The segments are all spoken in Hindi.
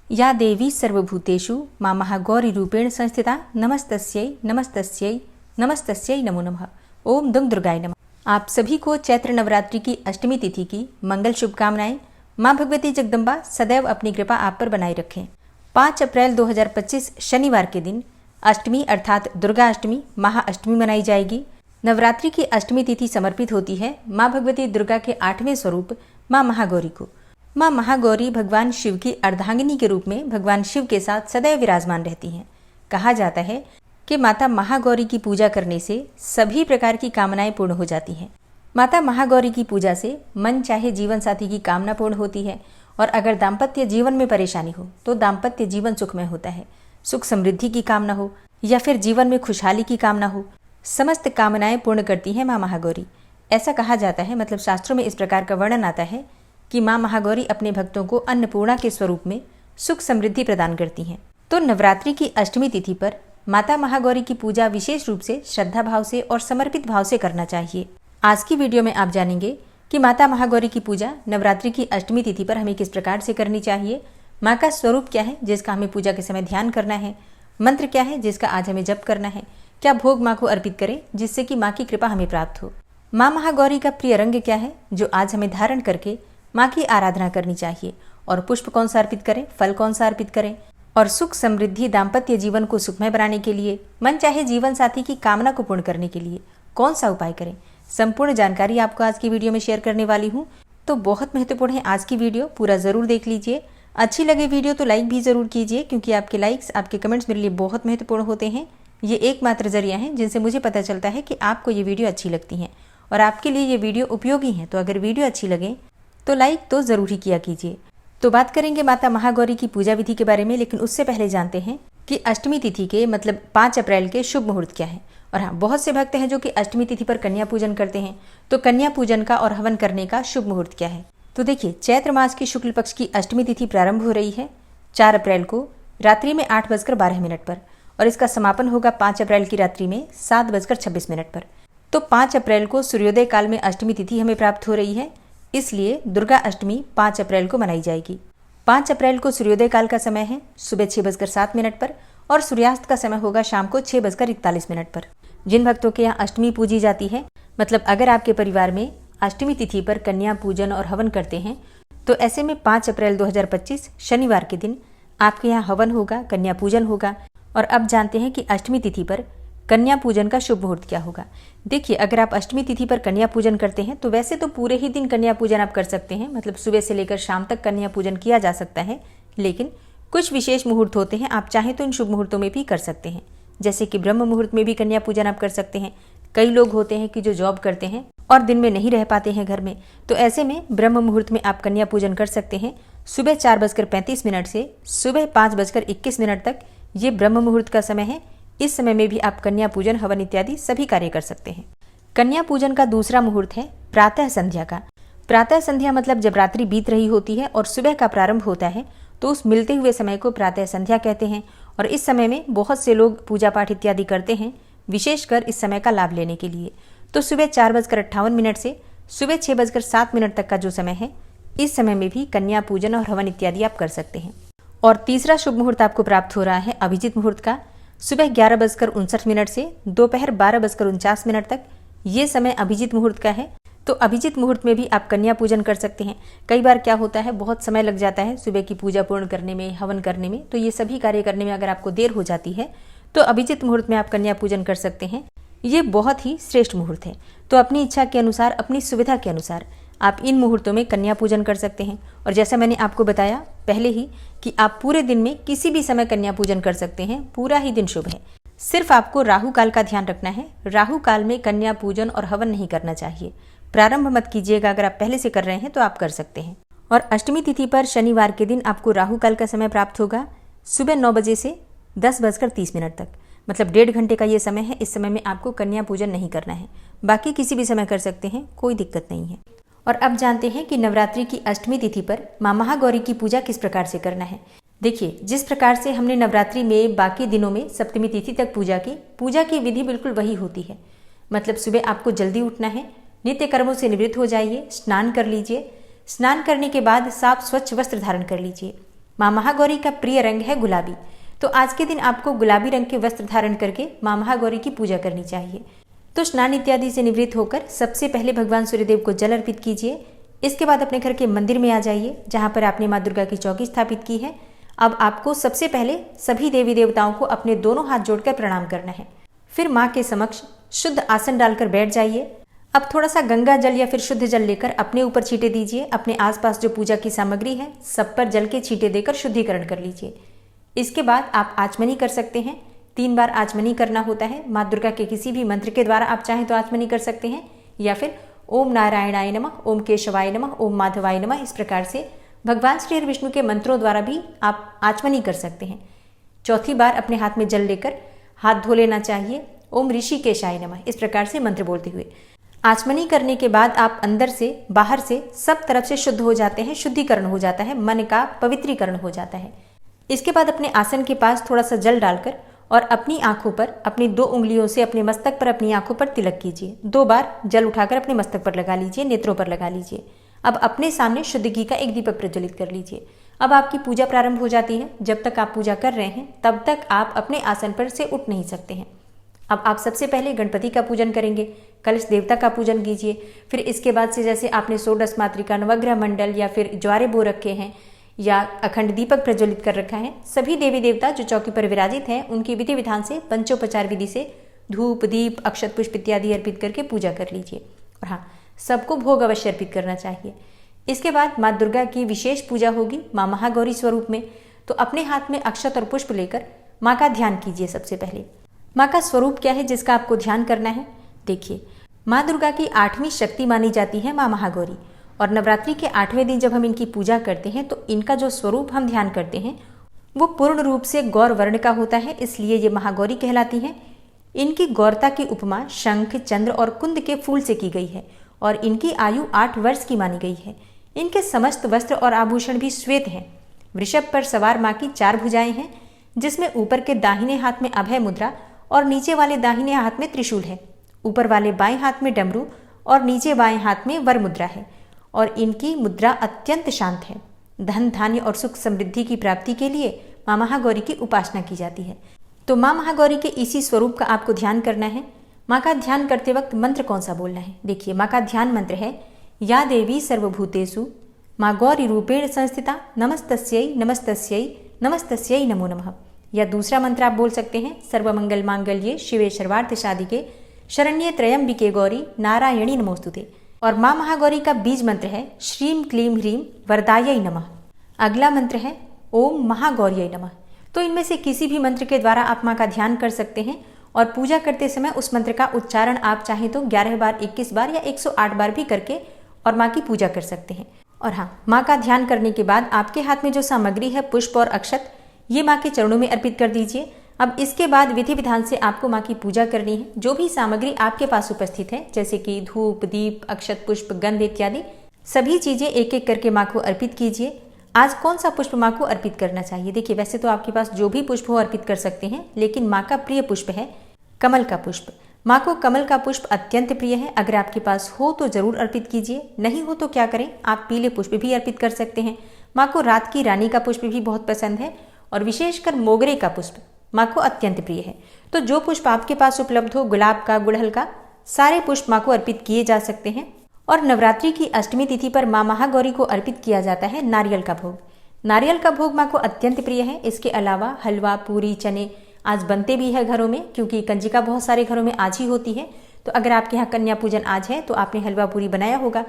या देवी सर्वभूतेषु मां महागौरीरूपेण संस्थिता नमस्तस्यै नमस्तस्यै नमस्तस्यै नमो नमः। ओम दुम दुर्गाय नमः। आप सभी को चैत्र नवरात्रि की अष्टमी तिथि की मंगल शुभकामनाएं। मां भगवती जगदम्बा सदैव अपनी कृपा आप पर बनाए रखें। 5 अप्रैल 2025 शनिवार के दिन अष्टमी अर्थात दुर्गा अष्टमी महाअष्टमी मनाई जाएगी। नवरात्रि की अष्टमी तिथि समर्पित होती है मां भगवती दुर्गा के 8वें स्वरूप मां महागौरी को। मां महागौरी भगवान शिव की अर्धांगिनी के रूप में भगवान शिव के साथ सदैव विराजमान रहती हैं। कहा जाता है कि माता महागौरी की पूजा करने से सभी प्रकार की कामनाएं पूर्ण हो जाती हैं। माता महागौरी की पूजा से मन चाहे जीवन साथी की कामना पूर्ण होती है, और अगर दाम्पत्य जीवन में परेशानी हो तो दाम्पत्य जीवन सुखमय होता है। सुख समृद्धि की कामना हो या फिर जीवन में खुशहाली की कामना हो, समस्त कामनाएं पूर्ण करती हैं मां महागौरी। ऐसा कहा जाता है, मतलब शास्त्रों में इस प्रकार का वर्णन आता है कि मां महागौरी अपने भक्तों को अन्नपूर्णा के स्वरूप में सुख समृद्धि प्रदान करती हैं। तो नवरात्रि की अष्टमी तिथि पर माता महागौरी की पूजा विशेष रूप से श्रद्धा भाव से और समर्पित भाव से करना चाहिए। आज की वीडियो में आप जानेंगे कि माता महागौरी की पूजा नवरात्रि की अष्टमी तिथि पर हमें किस प्रकार से करनी चाहिए, माँ का स्वरूप क्या है जिसका हमें पूजा के समय ध्यान करना है, मंत्र क्या है जिसका आज हमें जप करना है, क्या भोग माँ को अर्पित करें जिससे कि माँ की कृपा हमें प्राप्त हो, माँ महागौरी का प्रिय रंग क्या है जो आज हमें धारण करके माँ की आराधना करनी चाहिए, और पुष्प कौन सा अर्पित करें, फल कौन सा अर्पित करें, और सुख समृद्धि दाम्पत्य जीवन को सुखमय बनाने के लिए, मन चाहे जीवन साथी की कामना को पूर्ण करने के लिए कौन सा उपाय करें, संपूर्ण जानकारी आपको आज की वीडियो में शेयर करने वाली हूँ। तो बहुत महत्वपूर्ण है आज की वीडियो, पूरा जरूर देख लीजिए। अच्छी लगे वीडियो तो लाइक भी जरूर कीजिए, क्योंकि आपके लाइक्स आपके कमेंट्स मेरे लिए बहुत महत्वपूर्ण होते हैं। ये एकमात्र जरिया है जिनसे मुझे पता चलता है कि आपको ये वीडियो अच्छी लगती हैं और आपके लिए ये वीडियो उपयोगी है। तो अगर वीडियो अच्छी लगे तो लाइक तो जरूर ही किया कीजिए। तो बात करेंगे माता महागौरी की पूजा विधि के बारे में, लेकिन उससे पहले जानते हैं कि अष्टमी तिथि के मतलब 5 अप्रैल के शुभ मुहूर्त क्या है। और हाँ, बहुत से भक्त हैं जो कि अष्टमी तिथि पर कन्या पूजन करते हैं, तो कन्या पूजन का और हवन करने का शुभ मुहूर्त क्या है। तो देखिए, चैत्र मास की शुक्ल पक्ष की अष्टमी तिथि प्रारंभ हो रही है 4 अप्रैल को रात्रि में 8:12 पर, और इसका समापन होगा 5 अप्रैल की रात्रि में 7:26 पर। तो 5 अप्रैल को सूर्योदय काल में अष्टमी तिथि हमें प्राप्त हो रही है, इसलिए दुर्गा अष्टमी 5 अप्रैल को मनाई जाएगी। 5 अप्रैल को सूर्योदय काल का समय है सुबह 6:07 पर, और सूर्यास्त का समय होगा शाम को 6:41 पर। जिन भक्तों के यहाँ अष्टमी पूजी जाती है, मतलब अगर आपके परिवार में अष्टमी तिथि पर कन्या पूजन और हवन करते हैं, तो ऐसे में 5 अप्रैल 2025 शनिवार के दिन आपके यहाँ हवन होगा, कन्या पूजन होगा। और अब जानते हैं कि अष्टमी तिथि पर कन्या पूजन का शुभ मुहूर्त क्या होगा। देखिए, अगर आप अष्टमी तिथि पर कन्या पूजन करते हैं तो वैसे तो पूरे ही दिन कन्या पूजन आप कर सकते हैं, मतलब सुबह से लेकर शाम तक कन्या पूजन किया जा सकता है। लेकिन कुछ विशेष मुहूर्त होते हैं, आप चाहें तो इन शुभ मुहूर्तों में भी कर सकते हैं। जैसे कि ब्रह्म मुहूर्त में भी कन्या पूजन आप कर सकते हैं। कई लोग होते हैं कि जो जॉब करते हैं और दिन में नहीं रह पाते हैं घर में, तो ऐसे में ब्रह्म मुहूर्त में आप कन्या पूजन कर सकते हैं। सुबह 4:35 से सुबह 5:21 तक ये ब्रह्म मुहूर्त का समय है। इस समय में भी आप कन्या पूजन, हवन इत्यादि सभी कार्य कर सकते हैं। कन्या पूजन का दूसरा मुहूर्त है प्रातः संध्या का। प्रातः संध्या मतलब जब रात्रि बीत रही होती है और सुबह का प्रारंभ होता है, तो उस मिलते हुए समय को प्रातः संध्या कहते हैं। और इस समय में बहुत से लोग पूजा पाठ इत्यादि करते हैं, विशेषकर इस समय का लाभ लेने के लिए। तो सुबह 4:58 से सुबह 6:07 तक का जो समय है, इस समय में भी कन्या पूजन और हवन इत्यादि आप कर सकते हैं। और तीसरा शुभ मुहूर्त आपको प्राप्त हो रहा है अभिजीत मुहूर्त का। सुबह 11:59 से दोपहर 12:49 तक ये समय अभिजीत मुहूर्त का है। तो अभिजीत मुहूर्त में भी आप कन्या पूजन कर सकते हैं। कई बार क्या होता है, बहुत समय लग जाता है सुबह की पूजा पूर्ण करने में, हवन करने में, तो ये सभी कार्य करने में अगर आपको देर हो जाती है तो अभिजीत मुहूर्त में आप कन्या पूजन कर सकते हैं। ये बहुत ही श्रेष्ठ मुहूर्त है। तो अपनी इच्छा के अनुसार, अपनी सुविधा के अनुसार आप इन मुहूर्तों में कन्या पूजन कर सकते हैं। और जैसा मैंने आपको बताया पहले ही कि आप पूरे दिन में किसी भी समय कन्या पूजन कर सकते हैं, पूरा ही दिन शुभ है। सिर्फ आपको राहु काल का ध्यान रखना है। राहु काल में कन्या पूजन और हवन नहीं करना चाहिए। प्रारंभ मत कीजिएगा, अगर आप पहले से कर रहे हैं तो आप कर सकते हैं। और अष्टमी तिथि पर शनिवार के दिन आपको राहु काल का समय प्राप्त होगा सुबह 9 बजे से 10:30 तक, मतलब 1.5 घंटे का ये समय है। इस समय में आपको कन्या पूजन नहीं करना है, बाकी किसी भी समय कर सकते हैं, कोई दिक्कत नहीं है। और अब जानते हैं कि नवरात्रि की अष्टमी तिथि पर मां महागौरी की पूजा किस प्रकार से करना है। देखिए, जिस प्रकार से हमने नवरात्रि में बाकी दिनों में सप्तमी तिथि तक पूजा की विधि बिल्कुल वही होती है। मतलब सुबह आपको जल्दी उठना है, नित्य कर्मों से निवृत्त हो जाइए, स्नान कर लीजिए। स्नान करने के बाद साफ स्वच्छ वस्त्र धारण कर लीजिए। माँ महागौरी का प्रिय रंग है गुलाबी। तो आज के दिन आपको गुलाबी रंग के वस्त्र धारण करके माँ महागौरी की पूजा करनी चाहिए। तो स्नान इत्यादि से निवृत्त होकर सबसे पहले भगवान सूर्यदेव को जल अर्पित कीजिए। इसके बाद अपने घर के मंदिर में आ जाइए जहाँ पर आपने माँ दुर्गा की चौकी स्थापित की है। अब आपको सबसे पहले सभी देवी देवताओं को अपने दोनों हाथ जोड़कर प्रणाम करना है। फिर माँ के समक्ष शुद्ध आसन डालकर बैठ जाइए। अब थोड़ा सा गंगा जल या फिर शुद्ध जल लेकर अपने ऊपर छींटे दीजिए। अपने आसपास जो पूजा की सामग्री है सब पर जल के छींटे देकर शुद्धिकरण कर लीजिए। इसके बाद आप आचमनी कर सकते हैं। 3 बार आचमनी करना होता है। माँ दुर्गा के किसी भी मंत्र के द्वारा आप चाहें तो आचमनी कर सकते हैं, या फिर ओम नारायणाय नमः, ओम केशवाय नमः, ओम माधवाय नमः, इस प्रकार से भगवान श्री विष्णु के मंत्रों द्वारा भी आप आचमनी कर सकते हैं। चौथी बार अपने हाथ में जल लेकर हाथ धो लेना चाहिए। ओम ऋषिकेशाय नमः, इस प्रकार से मंत्र बोलते हुए आचमनी करने के बाद आप अंदर से बाहर से सब तरफ से शुद्ध हो जाते हैं। शुद्धिकरण हो जाता है, मन का पवित्रीकरण हो जाता है। इसके बाद अपने आसन के पास थोड़ा सा जल डालकर और अपनी आंखों पर अपनी 2 उंगलियों से अपने मस्तक पर अपनी आंखों पर तिलक कीजिए। 2 बार जल उठाकर अपने मस्तक पर लगा लीजिए, नेत्रों पर लगा लीजिए। अब अपने सामने शुद्ध घी का एक दीपक प्रज्वलित कर लीजिए। अब आपकी पूजा प्रारंभ हो जाती है। जब तक आप पूजा कर रहे हैं तब तक आप अपने आसन पर से उठ नहीं सकते हैं। अब आप सबसे पहले गणपति का पूजन करेंगे, कलश देवता का पूजन कीजिए। फिर इसके बाद से जैसे आपने षोडश मातृका, नवग्रह मंडल या फिर ज्वारे बो रखे हैं या अखंड दीपक प्रज्वलित कर रखा है, सभी देवी देवता जो चौकी पर विराजित हैं उनकी विधि विधान से पंचोपचार विधि से धूप, दीप, अक्षत पुष्प इत्यादि अर्पित करके पूजा कर लीजिए। और हाँ, सबको भोग अवश्य अर्पित करना चाहिए। इसके बाद माँ दुर्गा की विशेष पूजा होगी माँ महागौरी स्वरूप में। तो अपने हाथ में अक्षत और पुष्प लेकर माँ का ध्यान कीजिए। सबसे पहले माँ का स्वरूप क्या है जिसका आपको ध्यान करना है? देखिए, माँ दुर्गा की 8वीं शक्ति मानी जाती है माँ महागौरी। और नवरात्रि के 8वें दिन जब हम इनकी पूजा करते हैं तो इनका जो स्वरूप हम ध्यान करते हैं वो पूर्ण रूप से गौर वर्ण का होता है, इसलिए ये महागौरी कहलाती हैं। इनकी गौरता की उपमा शंख, चंद्र और कुंद के फूल से की गई है और इनकी आयु 8 वर्ष की मानी गई है। इनके समस्त वस्त्र और आभूषण भी श्वेत हैं। वृषभ पर सवार माँ की 4 भुजाएं हैं, जिसमें ऊपर के दाहिने हाथ में अभय मुद्रा और नीचे वाले दाहिने हाथ में त्रिशूल है। ऊपर वाले बाएं हाथ में डमरू और नीचे बाएं हाथ में वर मुद्रा है। और इनकी मुद्रा अत्यंत शांत है। धन, धान्य और सुख समृद्धि की प्राप्ति के लिए माँ महागौरी की उपासना की जाती है। तो माँ महागौरी के इसी स्वरूप का आपको ध्यान करना है। माँ का ध्यान करते वक्त मंत्र कौन सा बोलना है? देखिए, माँ का ध्यान मंत्र है या देवी सर्वभूतेषु माँ गौरी रूपेण संस्थिता नमस्तस्यै नमस्तस्यै नमस्तस्यै नमो नमः। या दूसरा मंत्र आप बोल सकते हैं सर्वमंगल मांगल्ये शिवे सर्वार्थ साधिके शरण्ये त्र्यंबिके गौरी नारायणी नमोस्तुते। और माँ महागौरी का बीज मंत्र है श्रीम क्लीम ह्रीम वरदायै नमः। अगला मंत्र है ओम महागौर्यै नमः। तो इनमें से किसी भी मंत्र के द्वारा आप माँ का ध्यान कर सकते हैं और पूजा करते समय उस मंत्र का उच्चारण आप चाहें तो 11 बार, 21 बार या 108 बार भी करके और माँ की पूजा कर सकते हैं। और हाँ, माँ का ध्यान करने के बाद आपके हाथ में जो सामग्री है पुष्प और अक्षत, ये माँ के चरणों में अर्पित कर दीजिए। अब इसके बाद विधि विधान से आपको माँ की पूजा करनी है। जो भी सामग्री आपके पास उपस्थित है जैसे कि धूप, दीप, अक्षत पुष्प, गंध इत्यादि सभी चीजें एक एक करके माँ को अर्पित कीजिए। आज कौन सा पुष्प माँ को अर्पित करना चाहिए? देखिए, वैसे तो आपके पास जो भी पुष्प हो अर्पित कर सकते हैं, लेकिन माँ का प्रिय पुष्प है कमल का पुष्प। माँ को कमल का पुष्प अत्यंत प्रिय है। अगर आपके पास हो तो जरूर अर्पित कीजिए, नहीं हो तो क्या करें, आप पीले पुष्प भी अर्पित कर सकते हैं। माँ को रात की रानी का पुष्प भी बहुत पसंद है और विशेषकर मोगरे का पुष्प माँ को अत्यंत प्रिय है। तो जो पुष्प आपके पास उपलब्ध हो, गुलाब का, गुड़हल का, सारे पुष्प माँ को अर्पित किए जा सकते हैं। और नवरात्रि की अष्टमी तिथि पर माँ महागौरी को अर्पित किया जाता है नारियल का भोग। नारियल का भोग माँ को अत्यंत प्रिय है। इसके अलावा हलवा, पूरी, चने आज बनते भी है घरों में, क्योंकि कंजिका बहुत सारे घरों में आज ही होती है। तो अगर आपके यहाँ कन्या पूजन आज है तो आपने हलवा पूरी बनाया होगा,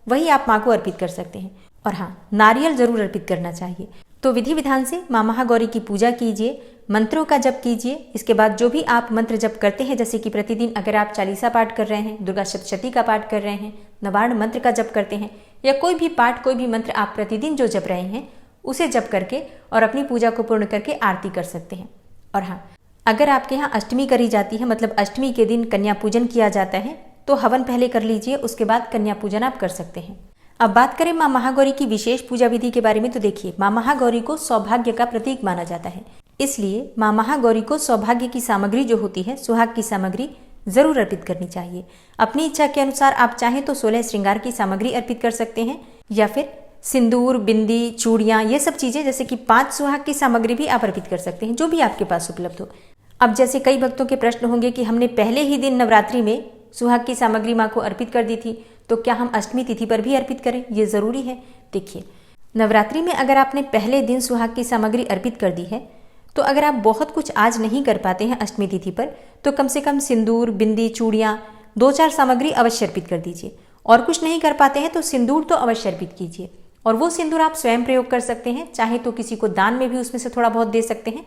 वही आप माँ को अर्पित कर सकते हैं। और हाँ, नारियल जरूर अर्पित करना चाहिए। तो विधि विधान से माँ महागौरी की पूजा कीजिए, मंत्रों का जप कीजिए। इसके बाद जो भी आप मंत्र जप करते हैं, जैसे कि प्रतिदिन अगर आप चालीसा पाठ कर रहे हैं, दुर्गा सप्तशती का पाठ कर रहे हैं, नवार्ण मंत्र का जप करते हैं, या कोई भी पाठ, कोई भी मंत्र आप प्रतिदिन जो जप रहे हैं उसे जप करके और अपनी पूजा को पूर्ण करके आरती कर सकते हैं। और हाँ, अगर आपके यहाँ अष्टमी करी जाती है, मतलब अष्टमी के दिन कन्या पूजन किया जाता है, तो हवन पहले कर लीजिए, उसके बाद कन्या पूजन आप कर सकते हैं। अब बात करें माँ महागौरी की विशेष पूजा विधि के बारे में, तो देखिए, माँ महागौरी को सौभाग्य का प्रतीक माना जाता है। इसलिए माँ महागौरी को सौभाग्य की सामग्री जो होती है, सुहाग की सामग्री जरूर अर्पित करनी चाहिए। अपनी इच्छा के अनुसार आप चाहें तो 16 श्रृंगार की सामग्री अर्पित कर सकते हैं, या फिर सिंदूर, बिंदी, चूड़ियाँ, ये सब चीज़ें जैसे कि 5 सुहाग की सामग्री भी आप अर्पित कर सकते हैं, जो भी आपके पास उपलब्ध हो। अब जैसे कई भक्तों के प्रश्न होंगे कि हमने पहले ही दिन नवरात्रि में सुहाग की सामग्री माँ को अर्पित कर दी थी, तो क्या हम अष्टमी तिथि पर भी अर्पित करें? ये ज़रूरी है। देखिए, नवरात्रि में अगर आपने पहले दिन सुहाग की सामग्री अर्पित कर दी है, तो अगर आप बहुत कुछ आज नहीं कर पाते हैं अष्टमी तिथि पर, तो कम से कम सिंदूर, बिंदी, चूड़ियाँ, 2-4 सामग्री अवश्य अर्पित कर दीजिए। और कुछ नहीं कर पाते हैं तो सिंदूर तो अवश्य अर्पित कीजिए, और वो सिंदूर आप स्वयं प्रयोग कर सकते हैं, चाहे तो किसी को दान में भी उसमें से थोड़ा बहुत दे सकते हैं।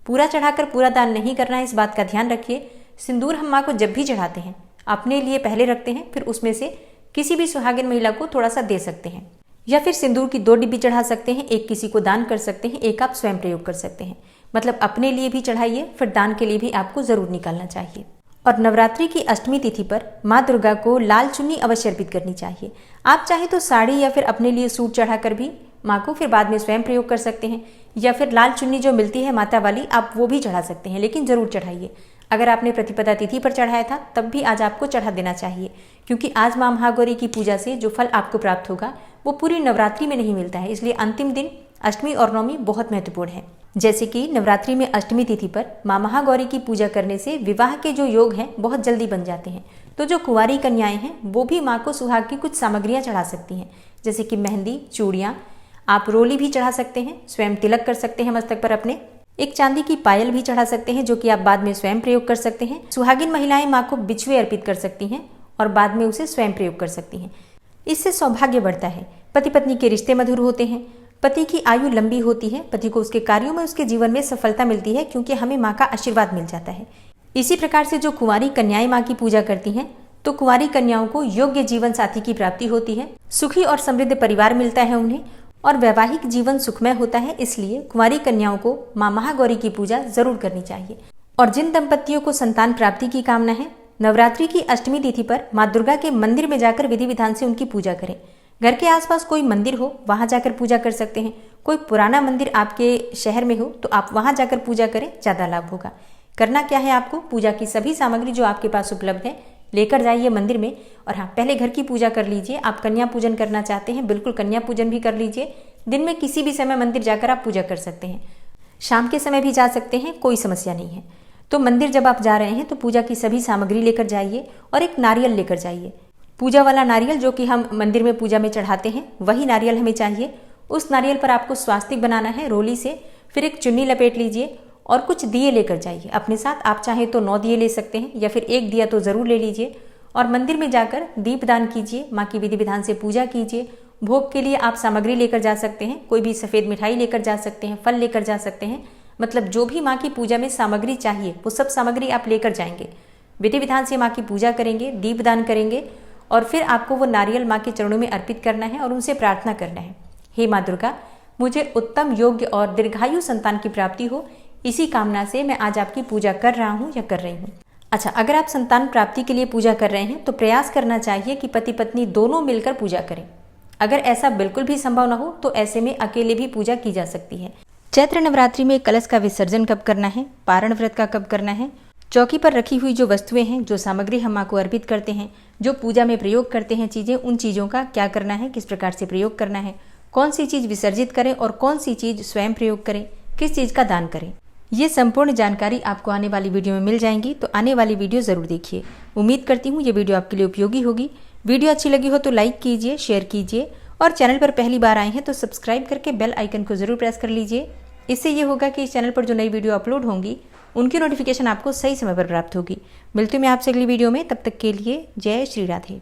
पूरा चढ़ाकर पूरा दान नहीं करना है, इस बात का ध्यान रखिए। सिंदूर हम माँ को जब भी चढ़ाते हैं अपने लिए पहले रखते हैं, फिर उसमें से किसी भी सुहागिन महिला को थोड़ा सा दे सकते हैं, या फिर सिंदूर की 2 डिब्बी चढ़ा सकते हैं, एक किसी को दान कर सकते हैं, एक आप स्वयं प्रयोग कर सकते हैं। मतलब अपने लिए भी चढ़ाइए, फिर दान के लिए भी आपको जरूर निकालना चाहिए। और नवरात्रि की अष्टमी तिथि पर माँ दुर्गा को लाल चुन्नी अवश्य अर्पित करनी चाहिए। आप चाहे तो साड़ी या फिर अपने लिए सूट चढ़ाकर भी माँ को फिर बाद में स्वयं प्रयोग कर सकते हैं, या फिर लाल चुन्नी जो मिलती है माता वाली, आप वो भी चढ़ा सकते हैं, लेकिन जरूर चढ़ाइए। अगर आपने प्रतिपदा तिथि पर चढ़ाया था तब भी आज आपको चढ़ा देना चाहिए, क्योंकि आज माँ महागौरी की पूजा से जो फल आपको प्राप्त होगा वो पूरी नवरात्रि में नहीं मिलता है। इसलिए अंतिम दिन अष्टमी और नवमी बहुत महत्वपूर्ण है। जैसे कि नवरात्रि में अष्टमी तिथि पर माँ महागौरी की पूजा करने से विवाह के जो योग हैं बहुत जल्दी बन जाते हैं। तो जो कुंवारी कन्याएं हैं वो भी माँ को सुहाग की कुछ सामग्रियाँ चढ़ा सकती हैं, जैसे कि मेहंदी, चूड़ियाँ, आप रोली भी चढ़ा सकते हैं, स्वयं तिलक कर सकते हैं मस्तक पर अपने, एक चांदी की पायल भी चढ़ा सकते हैं, जो कि आप बाद में स्वयं प्रयोग कर सकते हैं। सुहागिन महिलाएं माँ को बिछुए अर्पित कर सकती हैं और बाद में उसे स्वयं प्रयोग कर सकती हैं। इससे सौभाग्य बढ़ता है, पति पत्नी के रिश्ते मधुर होते हैं, पति की आयु लंबी होती है, पति को उसके कार्यों में उसके जीवन में सफलता मिलती है, क्योंकि हमें माँ का आशीर्वाद मिल जाता है। इसी प्रकार से जो कुंवारी कन्याएं माँ की पूजा करती हैं, तो कुंवारी कन्याओं को योग्य जीवन साथी की प्राप्ति होती है, सुखी और समृद्ध परिवार मिलता है उन्हें, और वैवाहिक जीवन सुखमय होता है। इसलिए कुंवारी कन्याओं को माँ महागौरी की पूजा जरूर करनी चाहिए। और जिन दंपतियों को संतान प्राप्ति की कामना है, नवरात्रि की अष्टमी तिथि पर माँ दुर्गा के मंदिर में जाकर विधि विधान से उनकी पूजा करें। घर के आसपास कोई मंदिर हो वहां जाकर पूजा कर सकते हैं। कोई पुराना मंदिर आपके शहर में हो तो आप वहां जाकर पूजा करें, ज़्यादा लाभ होगा। करना क्या है, आपको पूजा की सभी सामग्री जो आपके पास उपलब्ध है लेकर जाइए मंदिर में। और हाँ, पहले घर की पूजा कर लीजिए। आप कन्या पूजन करना चाहते हैं, बिल्कुल कन्या पूजन भी कर लीजिए। दिन में किसी भी समय मंदिर जाकर आप पूजा कर सकते हैं, शाम के समय भी जा सकते हैं, कोई समस्या नहीं है। तो मंदिर जब आप जा रहे हैं तो पूजा की सभी सामग्री लेकर जाइए और एक नारियल लेकर जाइए। पूजा वाला नारियल जो कि हम मंदिर में पूजा में चढ़ाते हैं वही नारियल हमें चाहिए। उस नारियल पर आपको स्वास्तिक बनाना है रोली से। फिर एक चुन्नी लपेट लीजिए और कुछ दिए लेकर जाइए अपने साथ। आप चाहें तो 9 दिए ले सकते हैं, या फिर 1 दिया तो ज़रूर ले लीजिए। और मंदिर में जाकर दीपदान कीजिए, माँ की विधि विधान से पूजा कीजिए। भोग के लिए आप सामग्री लेकर जा सकते हैं, कोई भी सफ़ेद मिठाई लेकर जा सकते हैं, फल लेकर जा सकते हैं। मतलब जो भी माँ की पूजा में सामग्री चाहिए वो सब सामग्री आप लेकर जाएंगे। विधि विधान से माँ की पूजा करेंगे, दीपदान करेंगे, और फिर आपको वो नारियल माँ के चरणों में अर्पित करना है और उनसे प्रार्थना करना है, हे माँ दुर्गा, मुझे उत्तम, योग्य और दीर्घायु संतान की प्राप्ति हो। इसी कामना से मैं आज आपकी पूजा कर रहा हूँ या कर रही हूँ। अच्छा, अगर आप संतान प्राप्ति के लिए पूजा कर रहे हैं तो प्रयास करना चाहिए कि पति पत्नी दोनों मिलकर पूजा करें। अगर ऐसा बिल्कुल भी संभव न हो तो ऐसे में अकेले भी पूजा की जा सकती है। चैत्र नवरात्रि में कलश का विसर्जन कब करना है, पारण व्रत का कब करना है, चौकी पर रखी हुई जो वस्तुएं हैं, जो सामग्री हम माँ को अर्पित करते हैं, जो पूजा में प्रयोग करते हैं चीज़ें, उन चीज़ों का क्या करना है, किस प्रकार से प्रयोग करना है, कौन सी चीज़ विसर्जित करें और कौन सी चीज़ स्वयं प्रयोग करें, किस चीज़ का दान करें, ये संपूर्ण जानकारी आपको आने वाली वीडियो में मिल जाएंगी। तो आने वाली वीडियो ज़रूर देखिए। उम्मीद करती हूँ ये वीडियो आपके लिए उपयोगी होगी। वीडियो अच्छी लगी हो तो लाइक कीजिए, शेयर कीजिए, और चैनल पर पहली बार आए हैं तो सब्सक्राइब करके बेल आइकन को ज़रूर प्रेस कर लीजिए। इससे ये होगा कि इस चैनल पर जो नई वीडियो अपलोड होंगी उनकी नोटिफिकेशन आपको सही समय पर प्राप्त होगी। मिलती हूँ मैं आपसे अगली वीडियो में, तब तक के लिए जय श्री राधे।